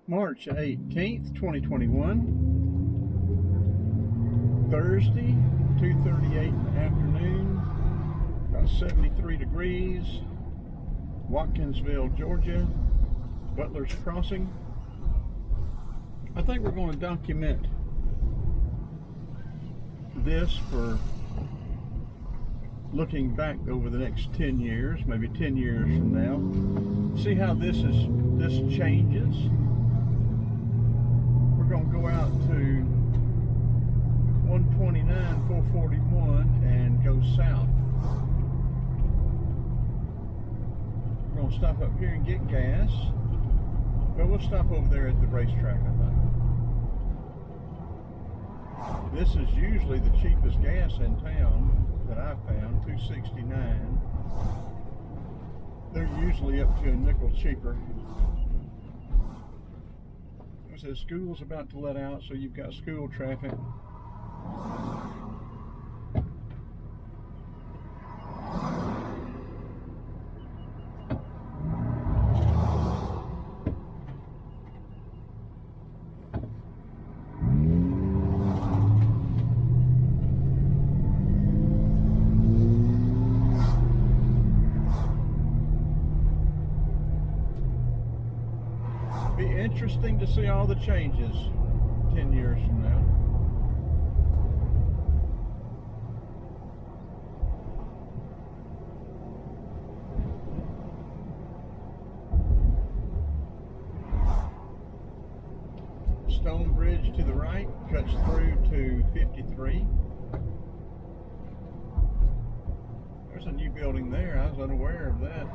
March 18th, 2021, Thursday, 2:38 in the afternoon, about 73 degrees, Watkinsville, Georgia, Butler's Crossing. I think we're going to document this for looking back over the next 10 years, maybe 10 years from now. See how this changes. We're going to go out to 129, 441 and go south. We're going to stop up here and get gas. But we'll stop over there at the racetrack, I think. This is usually the cheapest gas in town that I've found, $2.69. They're usually up to a nickel cheaper. It says school's about to let out, so you've got school traffic. Be interesting to see all the changes 10 years from now. Stone Bridge to the right cuts through to 53. There's a new building there. I was unaware of that.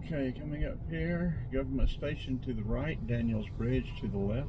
Okay, coming up here, Government Station to the right, Daniels Bridge to the left.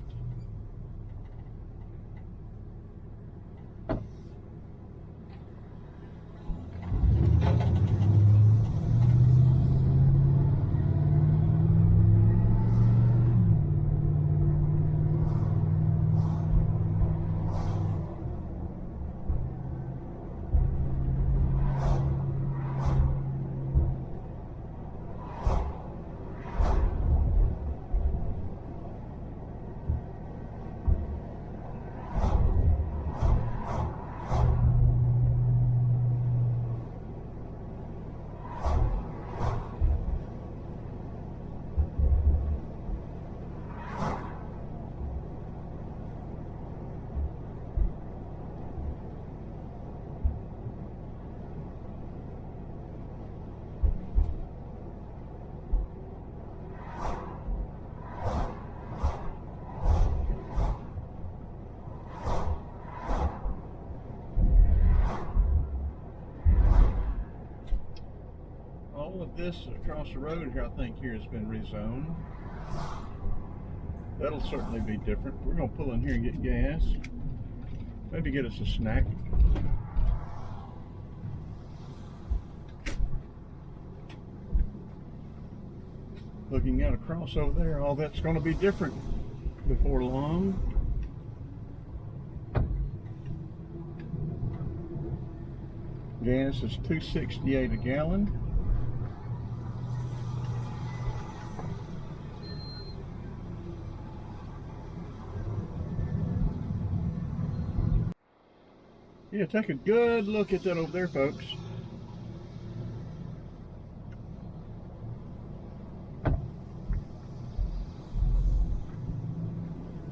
All of this across the road here, I think here has been rezoned. That'll certainly be different. We're going to pull in here and get gas. Maybe get us a snack. Looking out across over there, all that's going to be different before long. Gas is $2.68 a gallon. Yeah, take a good look at that over there, folks.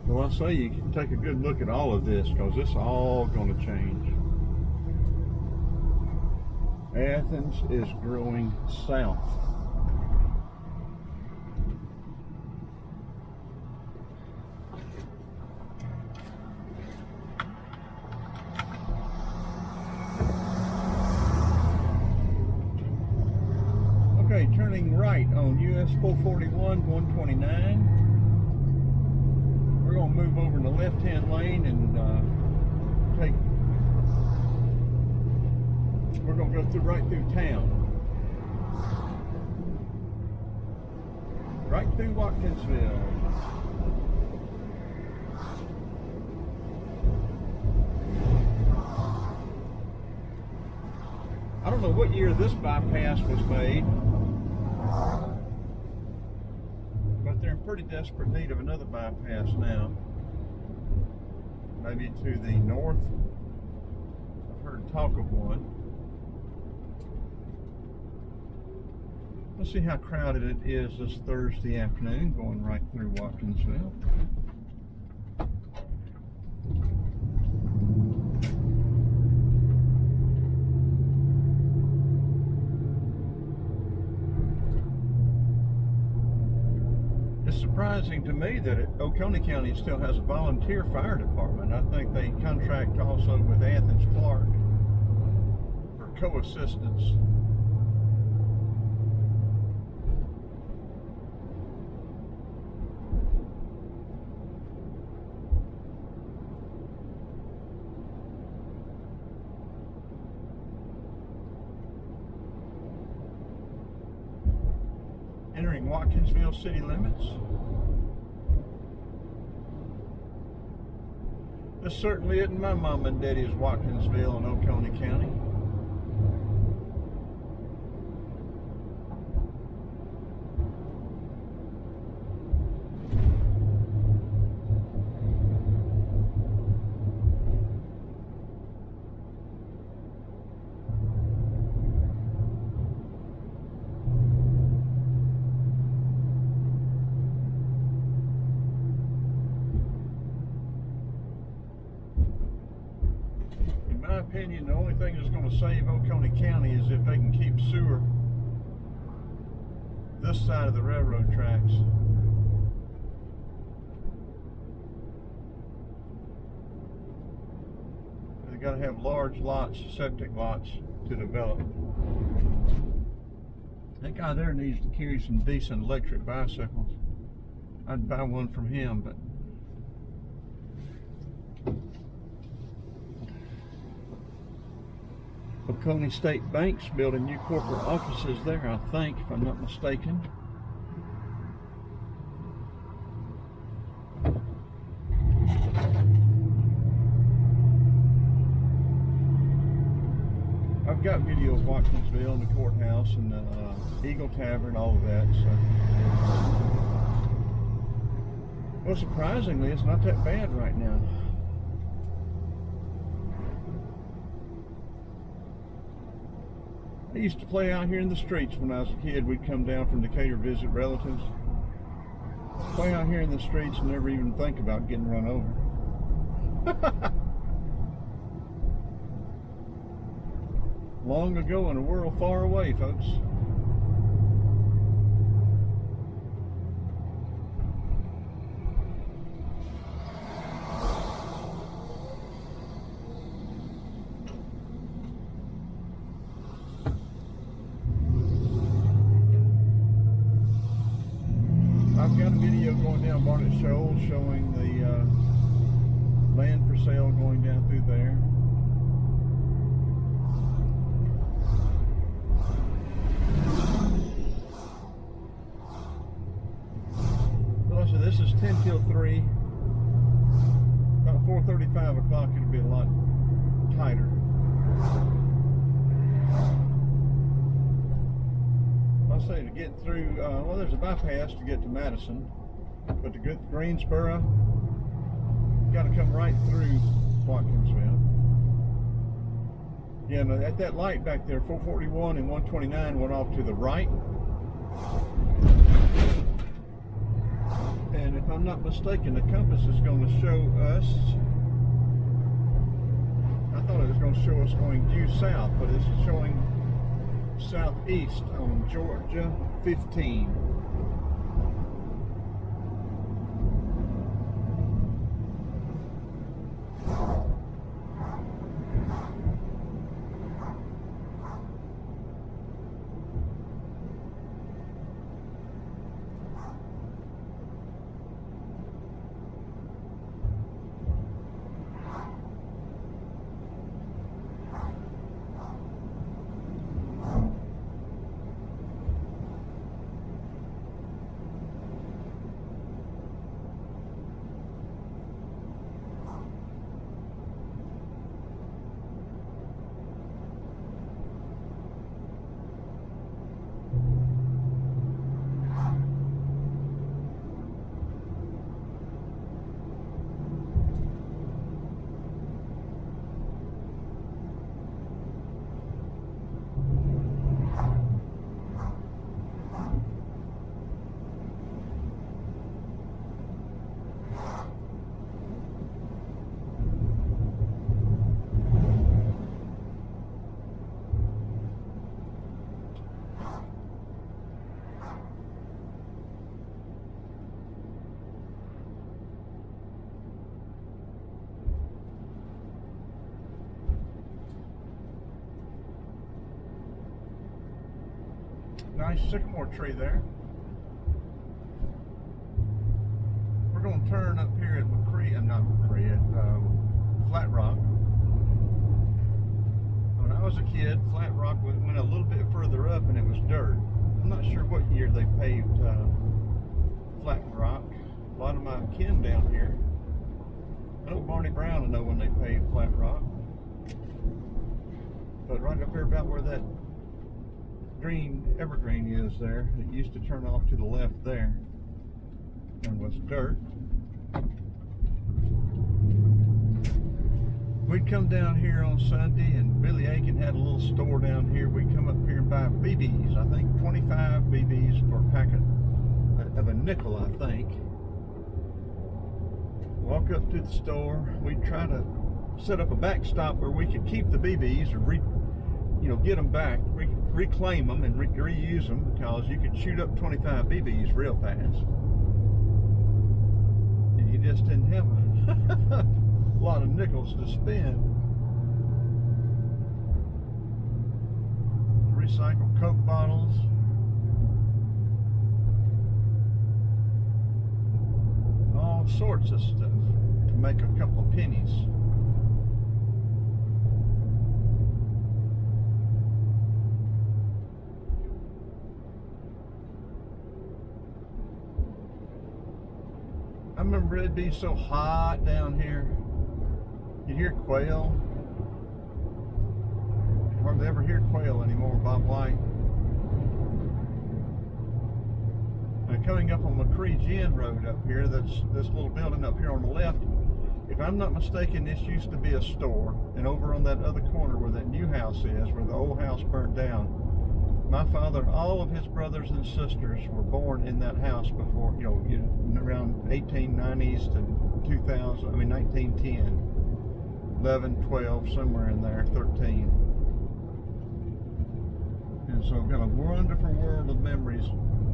Well, I say you can take a good look at all of this because it's all going to change. Athens is growing south. turning right on US 441, 129. We're going to move over in the left-hand lane and we're going to go right through town. Right through Watkinsville. I don't know what year this bypass was made, but they're in pretty desperate need of another bypass now. Maybe to the north. I've heard talk of one. Let's see how crowded it is this Thursday afternoon going right through Watkinsville. It's surprising to me that Oconee County still has a volunteer fire department. I think they contract also with Athens Clark for co-assistance. Entering Watkinsville city limits. This certainly isn't my mom and daddy's Watkinsville in Oconee County. In my opinion, the only thing that's going to save Oconee County is if they can keep sewer this side of the railroad tracks. They got to have large lots, septic lots, to develop. That guy there needs to carry some decent electric bicycles. I'd buy one from him, but Oconee State Bank's building new corporate offices there, I think, if I'm not mistaken. I've got video of Watkinsville and the courthouse and the Eagle Tavern, all of that. So, well, surprisingly, it's not that bad right now. I used to play out here in the streets when I was a kid. We'd come down from Decatur to visit relatives. Play out here in the streets and never even think about getting run over. Long ago in a world far away, folks. I've got a video going down Barnett Shoals showing the land for sale going down through there. Well, so this is 10 till 3. About 4:35 o'clock, it'll be a lot tighter. I say to get through, well, there's a bypass to get to Madison, but to get to Greensboro, you got to come right through Watkinsville. Yeah, no, at that light back there, 441 and 129 went off to the right. And if I'm not mistaken, the compass is going to show us, I thought it was going to show us going due south, but it's showing southeast on Georgia 15. nice sycamore tree there. We're going to turn up here at Mccree, not Mccree, at Flat Rock. When I was a kid, Flat Rock went a little bit further up and it was dirt. I'm not sure what year they paved Flat Rock. A lot of my kin down here. I know Barney Brown, I know when they paved Flat Rock. But right up here about where that green evergreen is there, it used to turn off to the left there and was dirt. We'd come down here on Sunday and Billy Aiken had a little store down here. We'd come up here and buy BBs, I think 25 BBs for a packet of a nickel, I think. Walk up to the store, we'd try to set up a backstop where we could keep the BBs or get them back, reclaim them and reuse them, because you could shoot up 25 BBs real fast. And you just didn't have a lot of nickels to spend. Recycled Coke bottles. All sorts of stuff to make a couple of pennies. I remember it'd be so hot down here. You'd hear quail. You hardly ever hear quail anymore, Bob White. And coming up on Mccree Gin Road up here, that's this little building up here on the left. If I'm not mistaken, this used to be a store. And over on that other corner where that new house is, where the old house burnt down, my father and all of his brothers and sisters were born in that house before, around 1890s to 2000, 1910. 11, 12, somewhere in there, 13. And so I've got a wonderful world of memories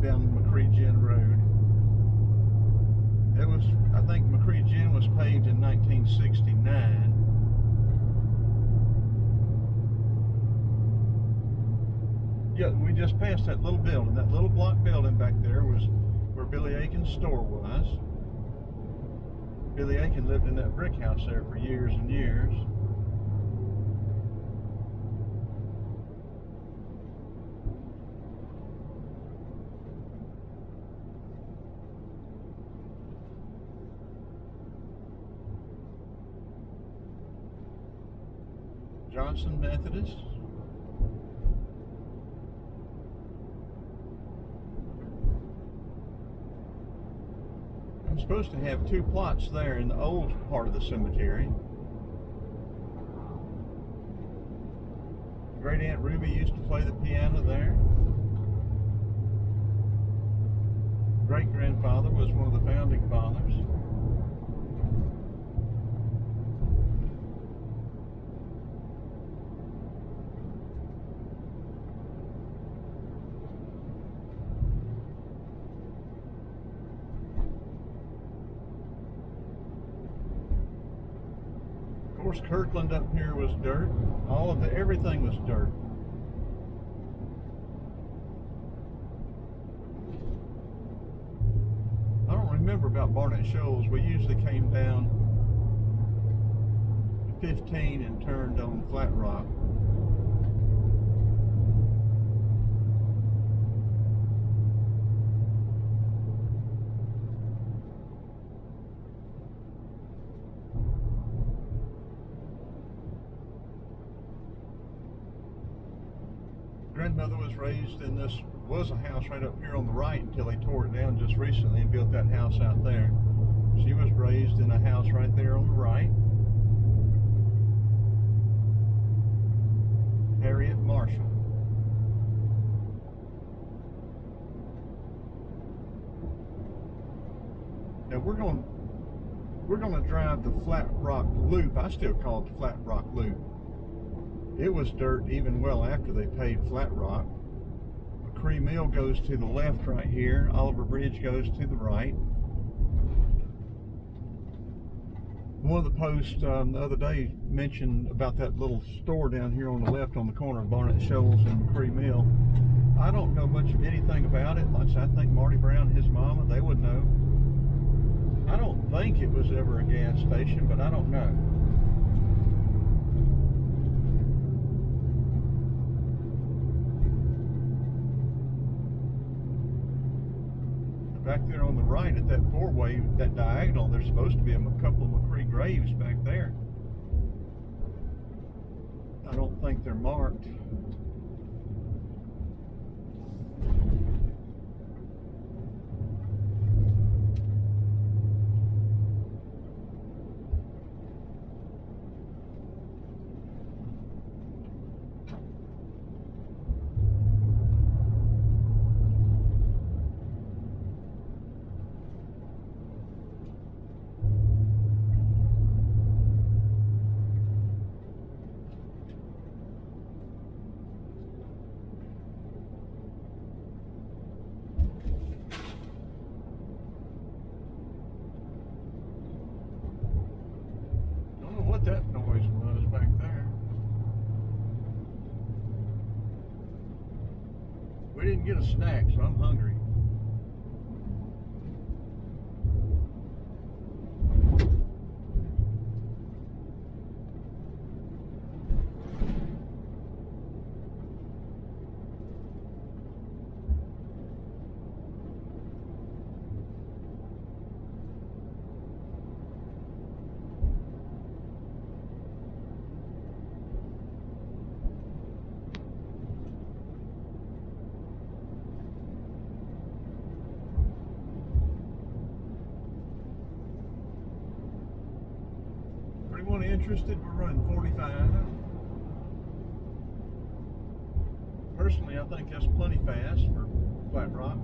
down Mccree Gin Road. It was, I think Mccree Gin was paved in 1969. Yeah, we just passed that little building. That little block building back there was where Billy Aiken's store was. Billy Aiken lived in that brick house there for years and years. Johnson Methodist. I'm supposed to have two plots there in the old part of the cemetery. Great Aunt Ruby used to play the piano there. Great grandfather was one of the founding fathers. Of course, Kirkland up here was dirt. Everything was dirt. I don't remember about Barnett Shoals. We usually came down 15 and turned on Flat Rock. Grandmother was raised in this, was a house right up here on the right until they tore it down just recently and built that house out there. She was raised in a house right there on the right. Harriet Marshall. Now we're going to drive the Flat Rock Loop. I still call it the Flat Rock Loop. It was dirt even well after they paved Flat Rock. Mccree Mill goes to the left right here. Oliver Bridge goes to the right. One of the posts the other day mentioned about that little store down here on the left on the corner of Barnett Shoals and Mccree Mill. I don't know much of anything about it. Like I said, I think Marty Brown and his mama, they would know. I don't think it was ever a gas station, but I don't know. Back there on the right at that four-way, that diagonal, there's supposed to be a couple of Mccree graves back there. I don't think they're marked. What that noise was back there. We didn't get a snack, so I'm hungry. Anyone interested, we're running 45. Personally, I think that's plenty fast for Flat Rock.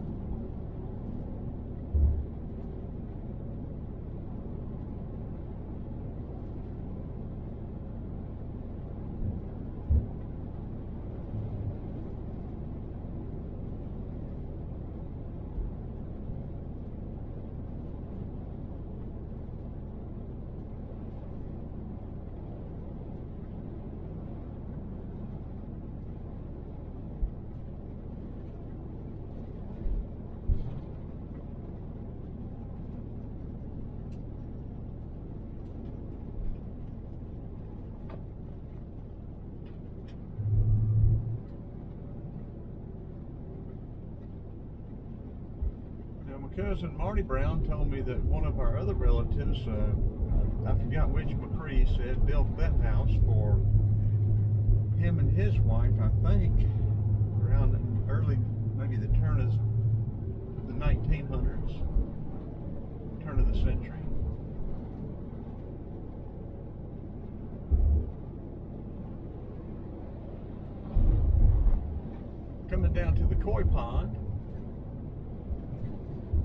My cousin Marty Brown told me that one of our other relatives, I forgot which Mccree said, built that house for him and his wife, I think, around early, maybe the turn of the 1900s, turn of the century. Coming down to the koi pond.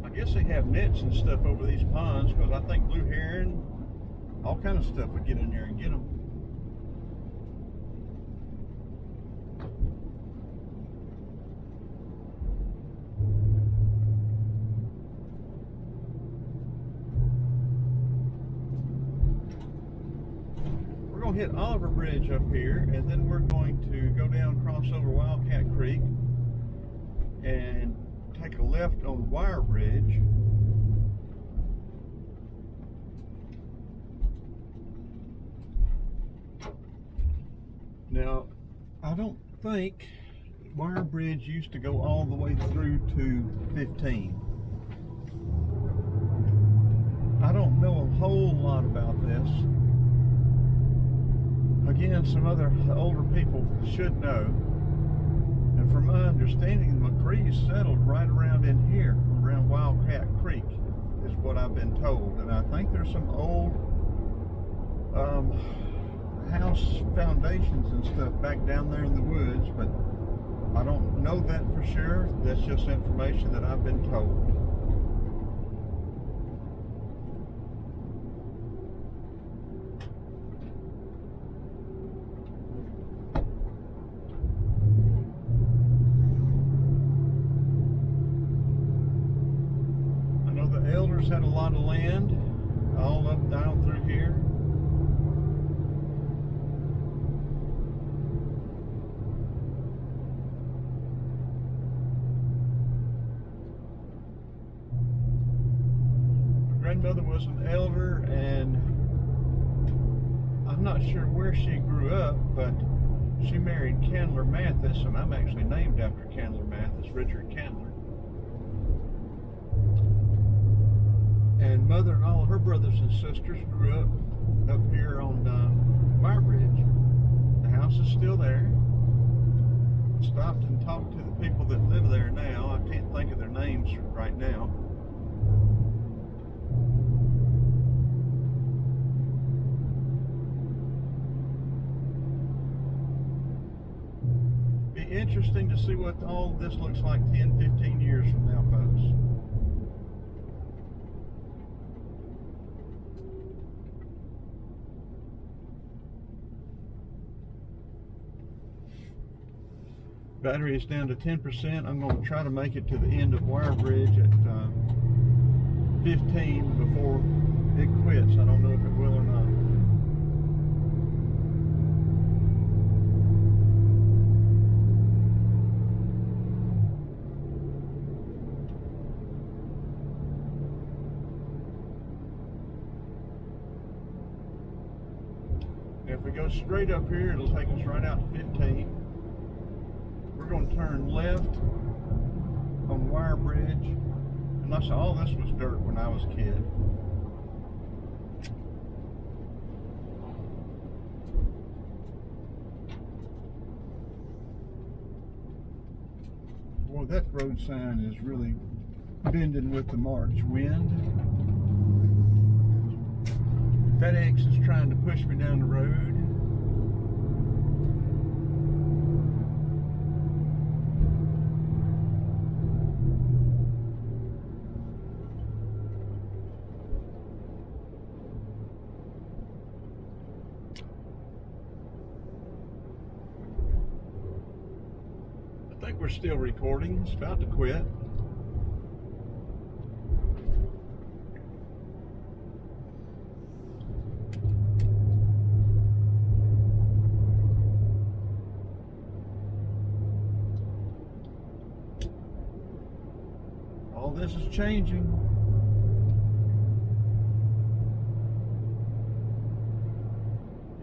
I guess they have nets and stuff over these ponds, because I think blue heron, all kind of stuff would get in there and get them. We're going to hit Oliver Bridge up here, and then we're going to go down, cross over Wildcat Creek, and take a left on Wire Bridge. Now, I don't think Wire Bridge used to go all the way through to 15. I don't know a whole lot about this. Again, some other older people should know. And from my understanding, the Mccrees settled right around in here, around Wildcat Creek, is what I've been told. And I think there's some old house foundations and stuff back down there in the woods, but I don't know that for sure. That's just information that I've been told. Had a lot of land all up down through here. grandmother was an elder, and I'm not sure where she grew up, but she married Candler Mathis, and I'm actually named after Candler Mathis, Richard Candler. And mother and all her brothers and sisters grew up here on Fire Bridge. The house is still there. Stopped and talked to the people that live there now. I can't think of their names right now. Be interesting to see what all this looks like 10, 15 years from now, folks. Battery is down to 10%. I'm going to try to make it to the end of Wire Bridge at 15 before it quits. I don't know if it will or not. If we go straight up here, it'll take us right out to 15. We're going to turn left on Wire Bridge. And like I said, all this was dirt when I was a kid. Boy, that road sign is really bending with the March wind. FedEx is trying to push me down the road. I think we're still recording. It's about to quit. All this is changing.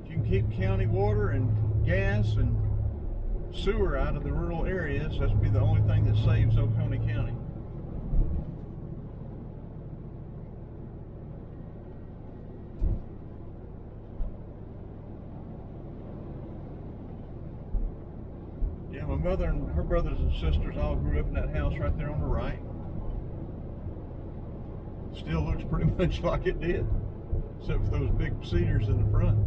If you can keep county water and gas and sewer out of the rural areas, that's be the only thing that saves Oconee County. Yeah, my mother and her brothers and sisters all grew up in that house right there on the right. Still looks pretty much like it did, except for those big cedars in the front.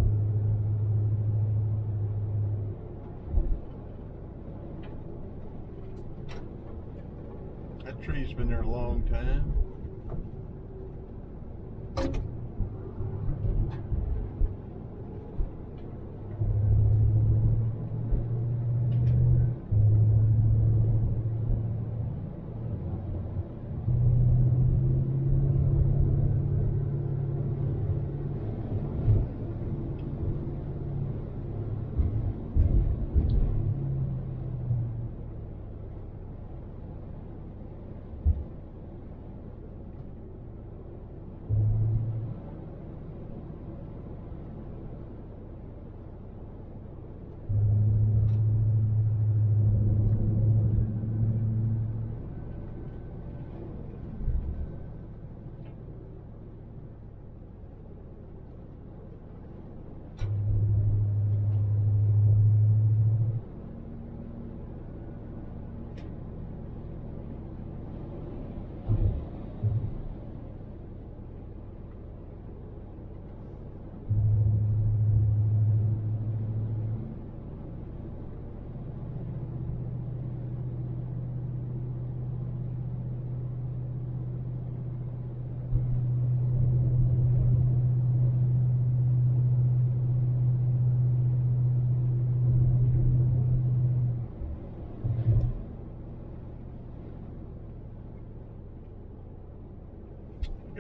That tree's been there a long time.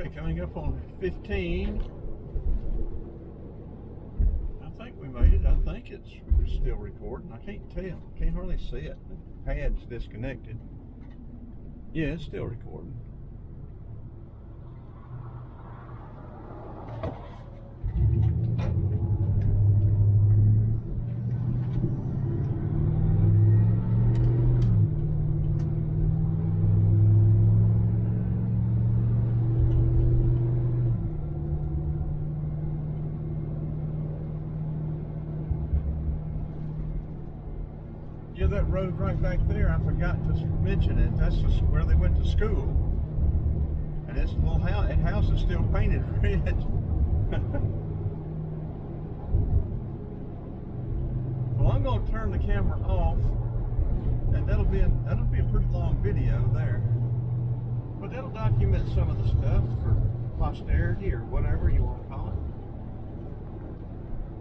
Okay, coming up on 15. I think we made it. I think it's still recording. I can't tell. Can't hardly see it. The pad's disconnected. Yeah, it's still recording. that road right back there, I forgot to mention it. That's just where they went to school. And this little house, that house is still painted red. Well, I'm going to turn the camera off, and that'll be a pretty long video there. But that'll document some of the stuff for posterity or whatever you want to call it.